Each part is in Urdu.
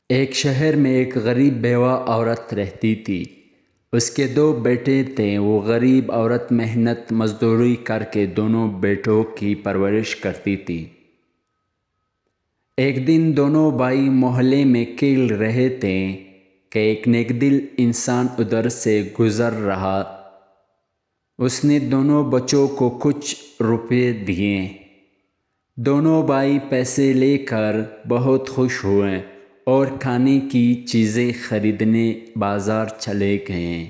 ایک شہر میں ایک غریب بیوہ عورت رہتی تھی۔ اس کے 2 بیٹے تھے۔ وہ غریب عورت محنت مزدوری کر کے دونوں بیٹوں کی پرورش کرتی تھی۔ ایک دن دونوں بھائی محلے میں کھیل رہے تھے کہ ایک نیک دل انسان ادھر سے گزر رہا۔ اس نے دونوں بچوں کو کچھ روپے دیے۔ دونوں بھائی پیسے لے کر بہت خوش ہوئے اور کھانے کی چیزیں خریدنے بازار چلے گئے۔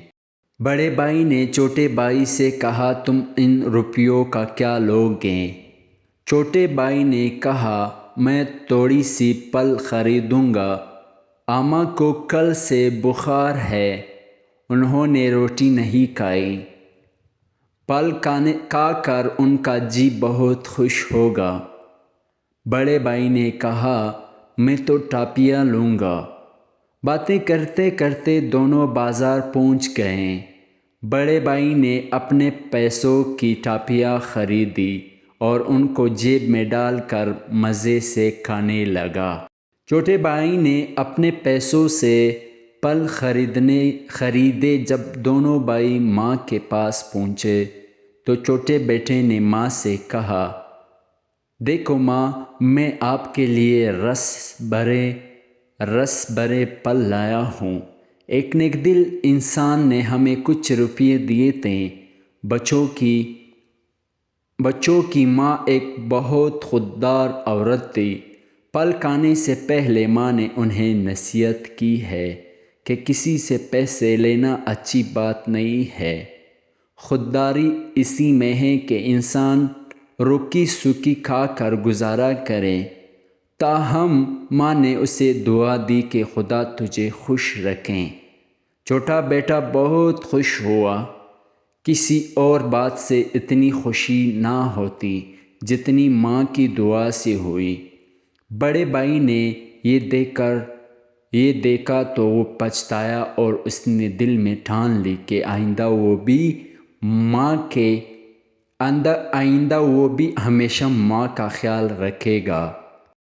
بڑے بھائی نے چھوٹے بھائی سے کہا، تم ان روپیوں کا کیا لوگے؟ چھوٹے بھائی نے کہا، میں تھوڑی سی پھل خریدوں گا۔ اماں کو کل سے بخار ہے، انہوں نے روٹی نہیں کھائی۔ پھل کھا کر ان کا جی بہت خوش ہوگا۔ بڑے بھائی نے کہا، میں تو ٹافیاں لوں گا۔ باتیں کرتے کرتے دونوں بازار پہنچ گئے۔ بڑے بھائی نے اپنے پیسوں کی ٹافیاں خریدی اور ان کو جیب میں ڈال کر مزے سے کھانے لگا۔ چھوٹے بھائی نے اپنے پیسوں سے پھل خریدے۔ جب دونوں بھائی ماں کے پاس پہنچے تو چھوٹے بیٹے نے ماں سے کہا، دیکھو ماں، میں آپ کے لیے رس بھرے پھل لایا ہوں۔ ایک نیک دل انسان نے ہمیں کچھ روپے دیے تھے۔ بچوں کی ماں ایک بہت خوددار عورت تھی۔ پھل کھانے سے پہلے ماں نے انہیں نصیحت کی ہے کہ کسی سے پیسے لینا اچھی بات نہیں ہے۔ خودداری اسی میں ہے کہ انسان روکی سوکی کھا کر گزارا کرے۔ تاہم ماں نے اسے دعا دی کہ خدا تجھے خوش رکھے۔ چھوٹا بیٹا بہت خوش ہوا۔ کسی اور بات سے اتنی خوشی نہ ہوتی جتنی ماں کی دعا سے ہوئی۔ بڑے بھائی نے یہ دیکھا تو وہ پچھتایا اور اس نے دل میں ٹھان لی کہ آئندہ وہ بھی ہمیشہ ماں کا خیال رکھے گا۔